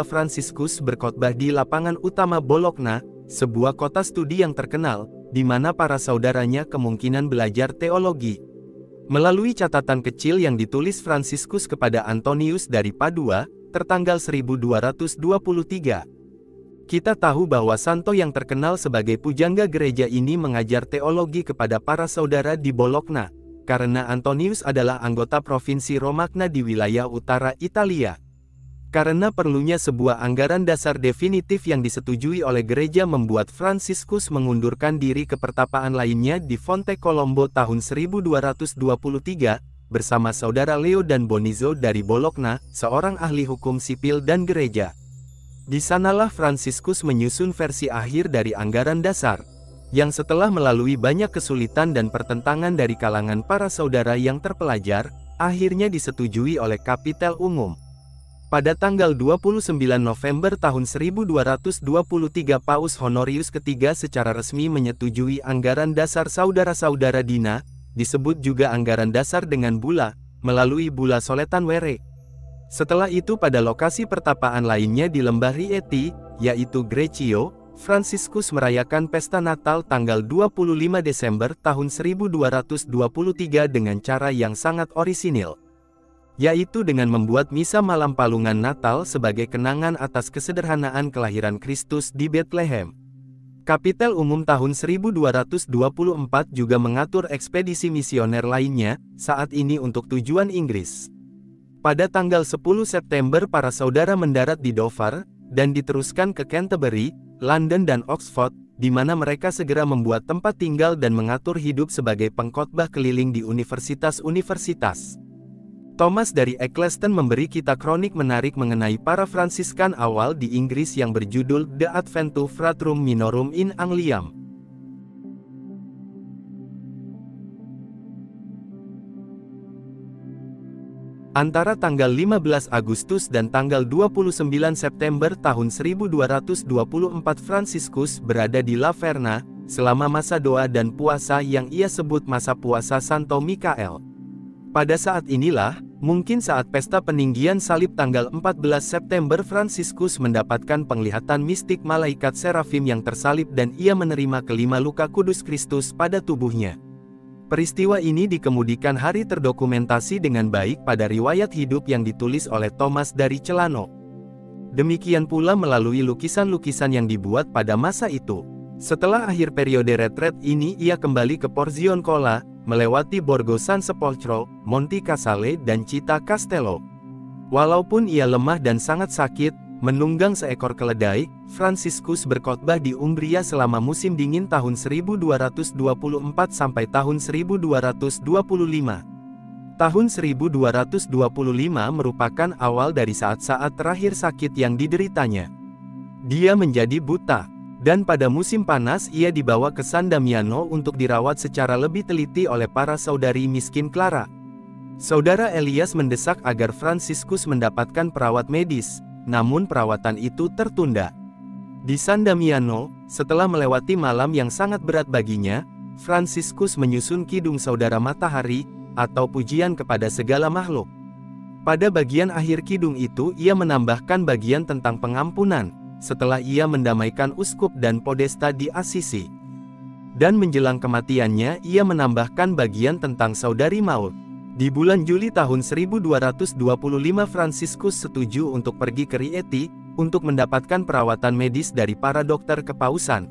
Fransiskus berkhotbah di lapangan utama Bologna, sebuah kota studi yang terkenal, di mana para saudaranya kemungkinan belajar teologi. Melalui catatan kecil yang ditulis Fransiskus kepada Antonius dari Padua, tertanggal 1223. Kita tahu bahwa santo yang terkenal sebagai pujangga gereja ini mengajar teologi kepada para saudara di Bologna, karena Antonius adalah anggota provinsi Romagna di wilayah utara Italia. Karena perlunya sebuah anggaran dasar definitif yang disetujui oleh gereja membuat Fransiskus mengundurkan diri ke pertapaan lainnya di Fonte Colombo tahun 1223, bersama saudara Leo dan Bonizzo dari Bologna, seorang ahli hukum sipil dan gereja. Di sanalah Fransiskus menyusun versi akhir dari anggaran dasar. yang setelah melalui banyak kesulitan dan pertentangan dari kalangan para saudara yang terpelajar, akhirnya disetujui oleh Kapitel Umum. Pada tanggal 29 November tahun 1223 Paus Honorius III secara resmi menyetujui anggaran dasar saudara-saudara Dina, disebut juga anggaran dasar dengan bula, melalui bula Soletan Were. Setelah itu pada lokasi pertapaan lainnya di lembah Rieti, yaitu Greccio, Fransiskus merayakan pesta Natal tanggal 25 Desember tahun 1223 dengan cara yang sangat orisinil, yaitu dengan membuat misa malam palungan Natal sebagai kenangan atas kesederhanaan kelahiran Kristus di Bethlehem. Kapitel Umum tahun 1224 juga mengatur ekspedisi misioner lainnya, saat ini untuk tujuan Inggris. Pada tanggal 10 September para saudara mendarat di Dover, dan diteruskan ke Canterbury, London dan Oxford, di mana mereka segera membuat tempat tinggal dan mengatur hidup sebagai pengkhotbah keliling di universitas-universitas. Thomas dari Eccleston memberi kita kronik menarik mengenai para Fransiskan awal di Inggris yang berjudul The Adventu Fratrum Minorum in Angliam. Antara tanggal 15 Agustus dan tanggal 29 September tahun 1224 Fransiskus berada di La Verna, selama masa doa dan puasa yang ia sebut masa puasa Santo Mikael. Pada saat inilah, mungkin saat pesta peninggian salib tanggal 14 September Fransiskus mendapatkan penglihatan mistik malaikat serafim yang tersalib dan ia menerima kelima luka kudus Kristus pada tubuhnya. Peristiwa ini dikemudikan hari terdokumentasi dengan baik pada riwayat hidup yang ditulis oleh Thomas dari Celano. Demikian pula melalui lukisan-lukisan yang dibuat pada masa itu. Setelah akhir periode retret ini ia kembali ke Porzioncola, melewati Borgo San Sepolcro, Monte Casale dan Città Castello. Walaupun ia lemah dan sangat sakit, menunggang seekor keledai, Fransiskus berkhotbah di Umbria selama musim dingin tahun 1224 sampai tahun 1225. Tahun 1225 merupakan awal dari saat-saat terakhir sakit yang dideritanya. Dia menjadi buta, dan pada musim panas ia dibawa ke San Damiano untuk dirawat secara lebih teliti oleh para saudari miskin Clara. Saudara Elias mendesak agar Fransiskus mendapatkan perawat medis, namun perawatan itu tertunda. Di San Damiano, setelah melewati malam yang sangat berat baginya, Fransiskus menyusun Kidung Saudara Matahari, atau pujian kepada segala makhluk. Pada bagian akhir kidung itu ia menambahkan bagian tentang pengampunan, setelah ia mendamaikan uskup dan podesta di Assisi. Dan menjelang kematiannya ia menambahkan bagian tentang Saudari Maud. Di bulan Juli tahun 1225 Fransiskus setuju untuk pergi ke Rieti, untuk mendapatkan perawatan medis dari para dokter kepausan.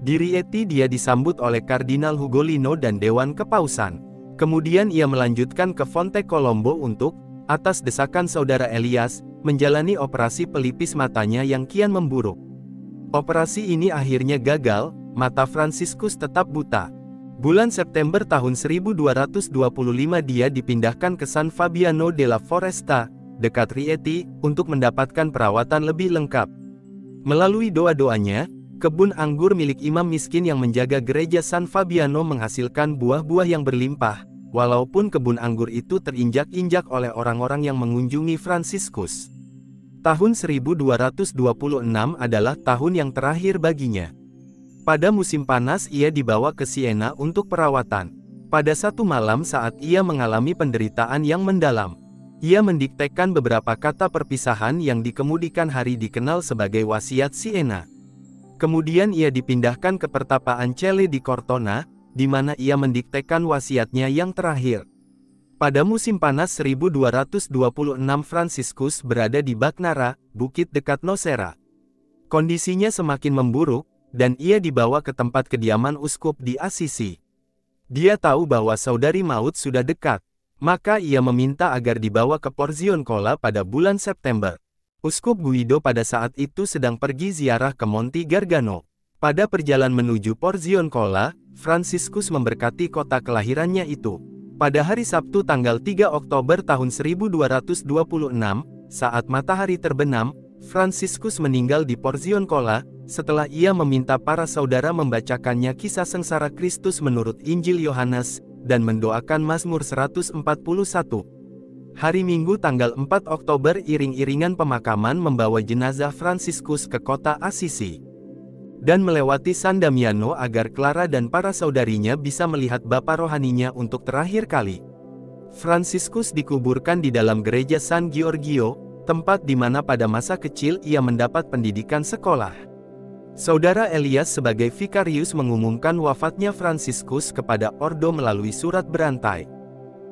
Di Rieti dia disambut oleh Kardinal Ugolino dan Dewan Kepausan. Kemudian ia melanjutkan ke Fonte Colombo untuk, atas desakan saudara Elias, menjalani operasi pelipis matanya yang kian memburuk. Operasi ini akhirnya gagal, mata Fransiskus tetap buta. Bulan September tahun 1225 dia dipindahkan ke San Fabiano della Foresta, dekat Rieti, untuk mendapatkan perawatan lebih lengkap. Melalui doa-doanya, kebun anggur milik imam miskin yang menjaga gereja San Fabiano menghasilkan buah-buah yang berlimpah, walaupun kebun anggur itu terinjak-injak oleh orang-orang yang mengunjungi Fransiskus. Tahun 1226 adalah tahun yang terakhir baginya. Pada musim panas ia dibawa ke Siena untuk perawatan. Pada satu malam saat ia mengalami penderitaan yang mendalam, ia mendiktekan beberapa kata perpisahan yang dikemudikan hari dikenal sebagai wasiat Siena. Kemudian ia dipindahkan ke pertapaan Celle di Cortona, di mana ia mendiktekan wasiatnya yang terakhir. Pada musim panas 1226 Fransiskus berada di Bagnara, bukit dekat Nocera. Kondisinya semakin memburuk, dan ia dibawa ke tempat kediaman uskup di Assisi. Dia tahu bahwa Saudari Maud sudah dekat, maka ia meminta agar dibawa ke Porzioncola pada bulan September. Uskup Guido pada saat itu sedang pergi ziarah ke Monte Gargano. Pada perjalanan menuju Porzioncola, Fransiskus memberkati kota kelahirannya itu. Pada hari Sabtu tanggal 3 Oktober tahun 1226, saat matahari terbenam, Fransiskus meninggal di Porzioncolo, setelah ia meminta para saudara membacakannya kisah sengsara Kristus menurut Injil Yohanes, dan mendoakan Mazmur 141. Hari Minggu tanggal 4 Oktober iring-iringan pemakaman membawa jenazah Fransiskus ke kota Assisi dan melewati San Damiano agar Clara dan para saudarinya bisa melihat bapa rohaninya untuk terakhir kali. Fransiskus dikuburkan di dalam gereja San Giorgio, tempat di mana pada masa kecil ia mendapat pendidikan sekolah. Saudara Elias sebagai vikarius mengumumkan wafatnya Fransiskus kepada Ordo melalui surat berantai.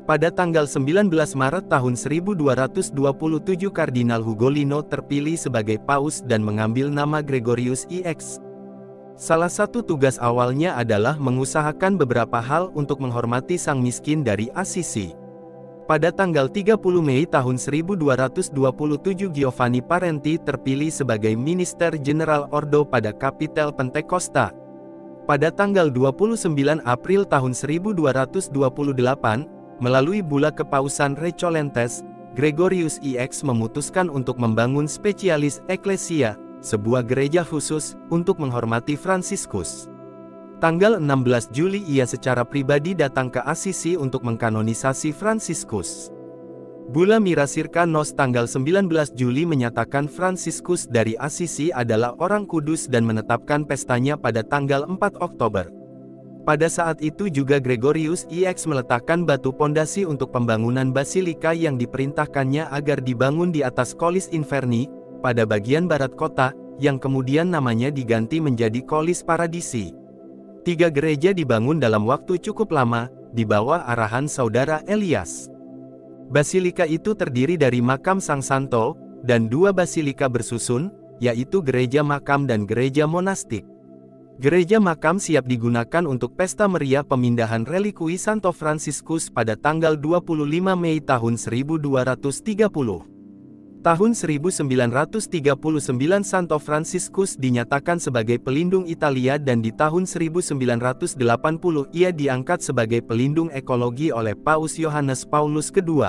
Pada tanggal 19 Maret tahun 1227 Kardinal Ugolino terpilih sebagai paus dan mengambil nama Gregorius IX. Salah satu tugas awalnya adalah mengusahakan beberapa hal untuk menghormati sang miskin dari Assisi. Pada tanggal 30 Mei tahun 1227 Giovanni Parenti terpilih sebagai Minister Jenderal Ordo pada Kapitel Pentekosta. Pada tanggal 29 April tahun 1228, melalui bula kepausan Recolentes, Gregorius IX memutuskan untuk membangun Specialis Ecclesia, sebuah gereja khusus untuk menghormati Fransiskus. Tanggal 16 Juli ia secara pribadi datang ke Assisi untuk mengkanonisasi Fransiskus. Bula Mirasirka Nos tanggal 19 Juli menyatakan Fransiskus dari Assisi adalah orang kudus dan menetapkan pestanya pada tanggal 4 Oktober. Pada saat itu juga Gregorius IX meletakkan batu pondasi untuk pembangunan basilika yang diperintahkannya agar dibangun di atas Colis Inferni, pada bagian barat kota, yang kemudian namanya diganti menjadi Colis Paradisi. 3 gereja dibangun dalam waktu cukup lama, di bawah arahan saudara Elias. Basilika itu terdiri dari makam Sang Santo, dan 2 basilika bersusun, yaitu gereja makam dan gereja monastik. Gereja makam siap digunakan untuk pesta meriah pemindahan relikui Santo Fransiskus pada tanggal 25 Mei tahun 1230. Tahun 1939 Santo Fransiskus dinyatakan sebagai pelindung Italia dan di tahun 1980 ia diangkat sebagai pelindung ekologi oleh Paus Yohanes Paulus II.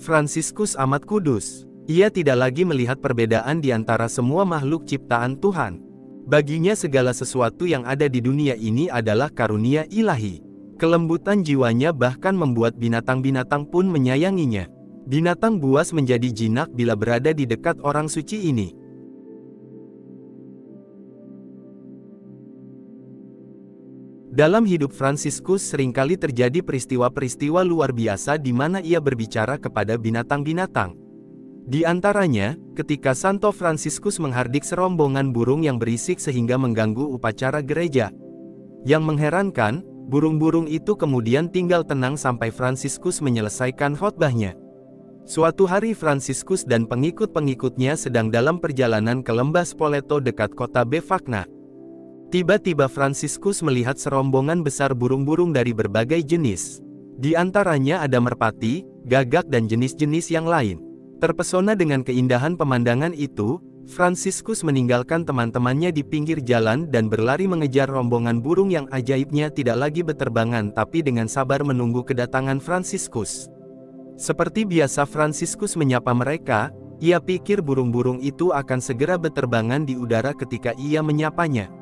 Fransiskus amat kudus. Ia tidak lagi melihat perbedaan di antara semua makhluk ciptaan Tuhan. Baginya segala sesuatu yang ada di dunia ini adalah karunia ilahi. Kelembutan jiwanya bahkan membuat binatang-binatang pun menyayanginya. Binatang buas menjadi jinak bila berada di dekat orang suci ini. Dalam hidup Fransiskus seringkali terjadi peristiwa-peristiwa luar biasa di mana ia berbicara kepada binatang-binatang. Di antaranya, ketika Santo Fransiskus menghardik serombongan burung yang berisik sehingga mengganggu upacara gereja. Yang mengherankan, burung-burung itu kemudian tinggal tenang sampai Fransiskus menyelesaikan khotbahnya. Suatu hari Fransiskus dan pengikut-pengikutnya sedang dalam perjalanan ke lembah Spoleto dekat kota Befagna. Tiba-tiba Fransiskus melihat serombongan besar burung-burung dari berbagai jenis. Di antaranya ada merpati, gagak dan jenis-jenis yang lain. Terpesona dengan keindahan pemandangan itu, Fransiskus meninggalkan teman-temannya di pinggir jalan dan berlari mengejar rombongan burung yang ajaibnya tidak lagi beterbangan tapi dengan sabar menunggu kedatangan Fransiskus. Seperti biasa Fransiskus menyapa mereka, ia pikir burung-burung itu akan segera beterbangan di udara ketika ia menyapanya.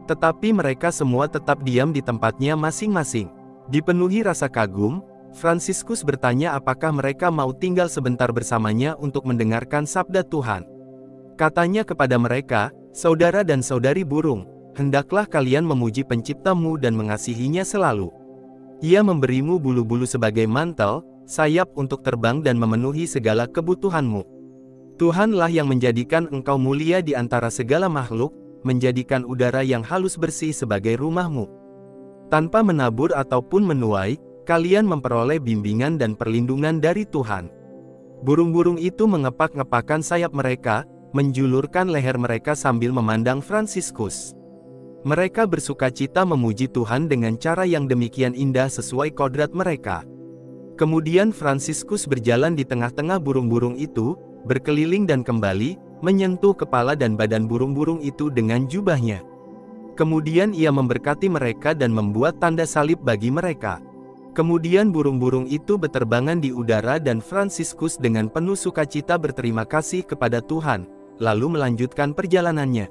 Tetapi mereka semua tetap diam di tempatnya masing-masing. Dipenuhi rasa kagum, Fransiskus bertanya apakah mereka mau tinggal sebentar bersamanya untuk mendengarkan sabda Tuhan. Katanya kepada mereka, "Saudara dan saudari burung, hendaklah kalian memuji Penciptamu dan mengasihinya selalu. Ia memberimu bulu-bulu sebagai mantel, sayap untuk terbang dan memenuhi segala kebutuhanmu. Tuhanlah yang menjadikan engkau mulia di antara segala makhluk, menjadikan udara yang halus bersih sebagai rumahmu. Tanpa menabur ataupun menuai, kalian memperoleh bimbingan dan perlindungan dari Tuhan." Burung-burung itu mengepak-ngepakkan sayap mereka, menjulurkan leher mereka sambil memandang Fransiskus. Mereka bersukacita memuji Tuhan dengan cara yang demikian indah sesuai kodrat mereka. Kemudian Fransiskus berjalan di tengah-tengah burung-burung itu, berkeliling dan kembali, menyentuh kepala dan badan burung-burung itu dengan jubahnya. Kemudian ia memberkati mereka dan membuat tanda salib bagi mereka. Kemudian burung-burung itu beterbangan di udara dan Fransiskus dengan penuh sukacita berterima kasih kepada Tuhan. lalu melanjutkan perjalanannya.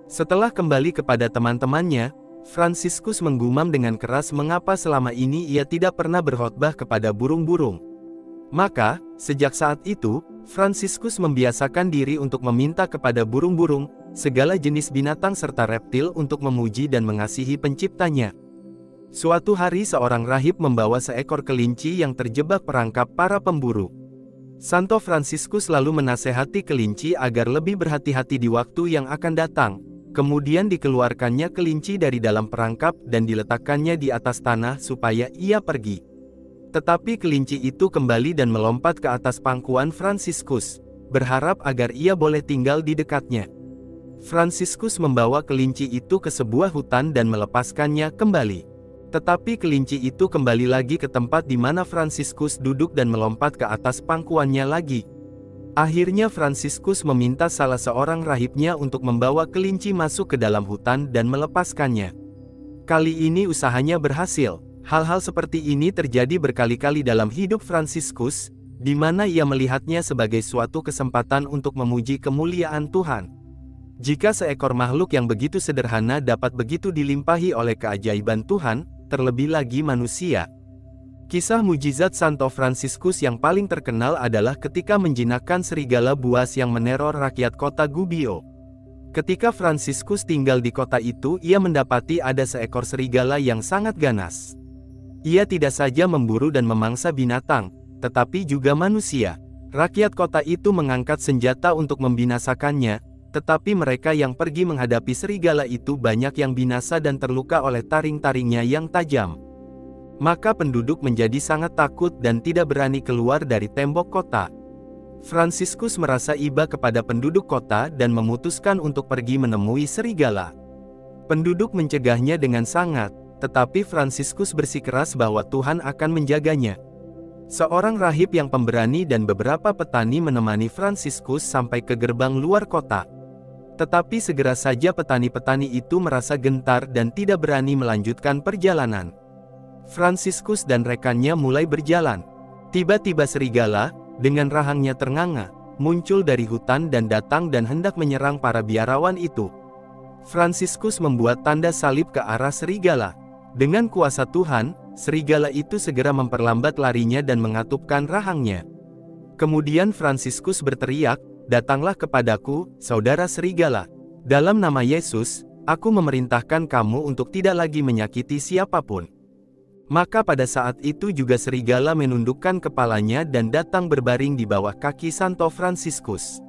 Setelah kembali kepada teman-temannya, Fransiskus menggumam dengan keras mengapa selama ini ia tidak pernah berkhotbah kepada burung-burung. Maka, sejak saat itu, Fransiskus membiasakan diri untuk meminta kepada burung-burung, segala jenis binatang serta reptil untuk memuji dan mengasihi penciptanya. Suatu hari seorang rahib membawa seekor kelinci yang terjebak perangkap para pemburu. Santo Fransiskus lalu menasehati kelinci agar lebih berhati-hati di waktu yang akan datang. Kemudian dikeluarkannya kelinci dari dalam perangkap dan diletakkannya di atas tanah supaya ia pergi. Tetapi kelinci itu kembali dan melompat ke atas pangkuan Fransiskus, berharap agar ia boleh tinggal di dekatnya. Fransiskus membawa kelinci itu ke sebuah hutan dan melepaskannya kembali. Tetapi kelinci itu kembali lagi ke tempat di mana Fransiskus duduk dan melompat ke atas pangkuannya lagi. Akhirnya Fransiskus meminta salah seorang rahibnya untuk membawa kelinci masuk ke dalam hutan dan melepaskannya. Kali ini usahanya berhasil. Hal-hal seperti ini terjadi berkali-kali dalam hidup Fransiskus, di mana ia melihatnya sebagai suatu kesempatan untuk memuji kemuliaan Tuhan. Jika seekor makhluk yang begitu sederhana dapat begitu dilimpahi oleh keajaiban Tuhan, terlebih lagi manusia. Kisah mujizat Santo Fransiskus yang paling terkenal adalah ketika menjinakkan serigala buas yang meneror rakyat kota Gubbio. Ketika Fransiskus tinggal di kota itu, ia mendapati ada seekor serigala yang sangat ganas. Ia tidak saja memburu dan memangsa binatang, tetapi juga manusia. Rakyat kota itu mengangkat senjata untuk membinasakannya, tetapi mereka yang pergi menghadapi serigala itu banyak yang binasa dan terluka oleh taring-taringnya yang tajam. Maka penduduk menjadi sangat takut dan tidak berani keluar dari tembok kota. Fransiskus merasa iba kepada penduduk kota dan memutuskan untuk pergi menemui serigala. Penduduk mencegahnya dengan sangat, tetapi Fransiskus bersikeras bahwa Tuhan akan menjaganya. Seorang rahib yang pemberani dan beberapa petani menemani Fransiskus sampai ke gerbang luar kota. Tetapi segera saja petani-petani itu merasa gentar dan tidak berani melanjutkan perjalanan. Fransiskus dan rekannya mulai berjalan. Tiba-tiba serigala, dengan rahangnya ternganga, muncul dari hutan dan datang dan hendak menyerang para biarawan itu. Fransiskus membuat tanda salib ke arah serigala. Dengan kuasa Tuhan, serigala itu segera memperlambat larinya dan mengatupkan rahangnya. Kemudian Fransiskus berteriak, "Datanglah kepadaku, saudara serigala. Dalam nama Yesus, aku memerintahkan kamu untuk tidak lagi menyakiti siapapun." Maka pada saat itu juga serigala menundukkan kepalanya dan datang berbaring di bawah kaki Santo Fransiskus.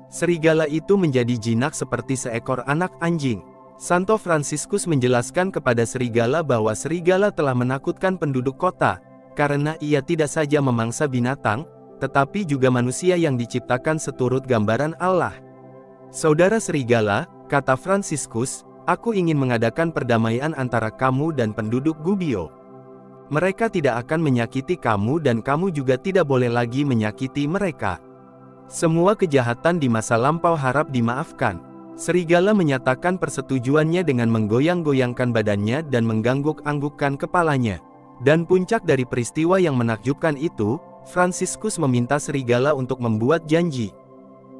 Serigala itu menjadi jinak seperti seekor anak anjing. Santo Fransiskus menjelaskan kepada serigala bahwa serigala telah menakutkan penduduk kota, karena ia tidak saja memangsa binatang, tetapi juga manusia yang diciptakan seturut gambaran Allah. "Saudara serigala," kata Fransiskus, "aku ingin mengadakan perdamaian antara kamu dan penduduk Gubbio. Mereka tidak akan menyakiti kamu dan kamu juga tidak boleh lagi menyakiti mereka. Semua kejahatan di masa lampau harap dimaafkan." Serigala menyatakan persetujuannya dengan menggoyang-goyangkan badannya dan mengangguk-anggukkan kepalanya. Dan puncak dari peristiwa yang menakjubkan itu, Fransiskus meminta serigala untuk membuat janji.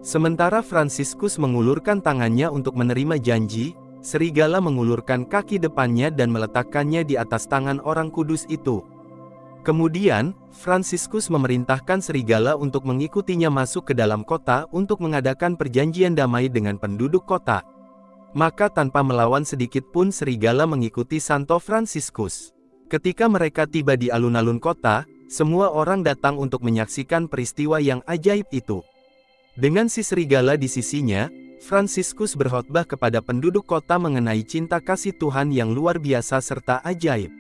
Sementara Fransiskus mengulurkan tangannya untuk menerima janji, serigala mengulurkan kaki depannya dan meletakkannya di atas tangan orang kudus itu. Kemudian, Fransiskus memerintahkan serigala untuk mengikutinya masuk ke dalam kota untuk mengadakan perjanjian damai dengan penduduk kota. Maka tanpa melawan sedikit pun serigala mengikuti Santo Fransiskus. Ketika mereka tiba di alun-alun kota, semua orang datang untuk menyaksikan peristiwa yang ajaib itu. Dengan si serigala di sisinya, Fransiskus berkhotbah kepada penduduk kota mengenai cinta kasih Tuhan yang luar biasa serta ajaib,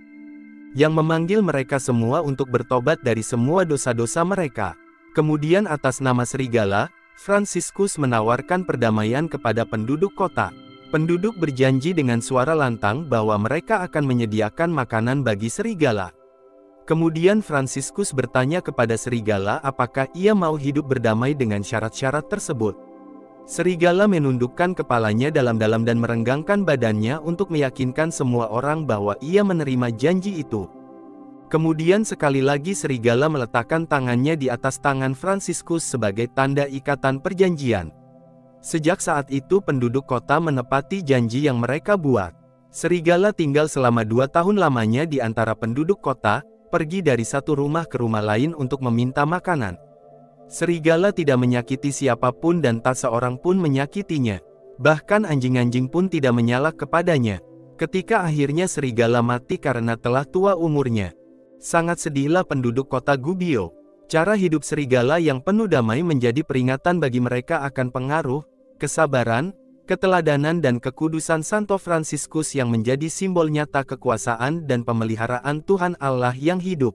yang memanggil mereka semua untuk bertobat dari semua dosa-dosa mereka. Kemudian atas nama serigala, Fransiskus menawarkan perdamaian kepada penduduk kota. Penduduk berjanji dengan suara lantang bahwa mereka akan menyediakan makanan bagi serigala. Kemudian Fransiskus bertanya kepada serigala apakah ia mau hidup berdamai dengan syarat-syarat tersebut. Serigala menundukkan kepalanya dalam-dalam dan merenggangkan badannya untuk meyakinkan semua orang bahwa ia menerima janji itu. Kemudian sekali lagi serigala meletakkan tangannya di atas tangan Fransiskus sebagai tanda ikatan perjanjian. Sejak saat itu penduduk kota menepati janji yang mereka buat. Serigala tinggal selama 2 tahun lamanya di antara penduduk kota, pergi dari satu rumah ke rumah lain untuk meminta makanan. Serigala tidak menyakiti siapapun dan tak seorang pun menyakitinya. Bahkan anjing-anjing pun tidak menyalak kepadanya. Ketika akhirnya serigala mati karena telah tua umurnya. Sangat sedihlah penduduk kota Gubbio. Cara hidup serigala yang penuh damai menjadi peringatan bagi mereka akan pengaruh, kesabaran, keteladanan dan kekudusan Santo Fransiskus yang menjadi simbol nyata kekuasaan dan pemeliharaan Tuhan Allah yang hidup.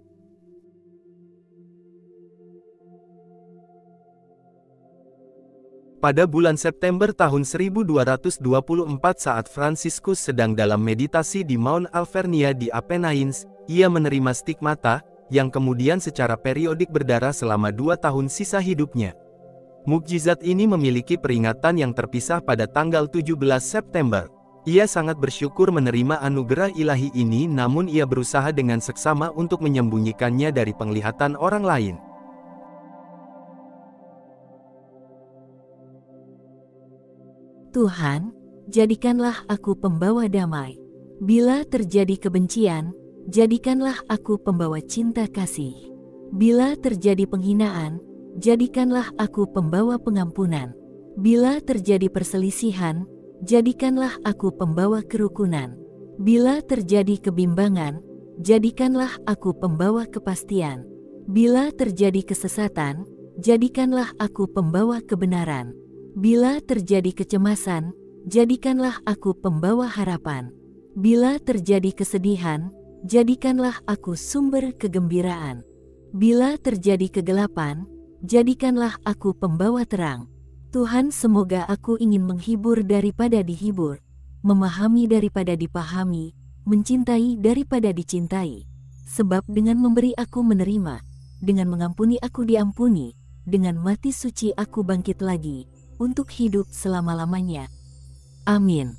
Pada bulan September tahun 1224 saat Fransiskus sedang dalam meditasi di Mount Alvernia di Apennines, ia menerima stigmata, yang kemudian secara periodik berdarah selama 2 tahun sisa hidupnya. Mukjizat ini memiliki peringatan yang terpisah pada tanggal 17 September. Ia sangat bersyukur menerima anugerah ilahi ini, namun ia berusaha dengan seksama untuk menyembunyikannya dari penglihatan orang lain. Tuhan, jadikanlah aku pembawa damai. Bila terjadi kebencian, jadikanlah aku pembawa cinta kasih. Bila terjadi penghinaan, jadikanlah aku pembawa pengampunan. Bila terjadi perselisihan, jadikanlah aku pembawa kerukunan. Bila terjadi kebimbangan, jadikanlah aku pembawa kepastian. Bila terjadi kesesatan, jadikanlah aku pembawa kebenaran. Bila terjadi kecemasan, jadikanlah aku pembawa harapan. Bila terjadi kesedihan, jadikanlah aku sumber kegembiraan. Bila terjadi kegelapan, jadikanlah aku pembawa terang. Tuhan, semoga aku ingin menghibur daripada dihibur, memahami daripada dipahami, mencintai daripada dicintai. Sebab dengan memberi aku menerima, dengan mengampuni aku diampuni, dengan mati suci aku bangkit lagi, untuk hidup selama-lamanya. Amin.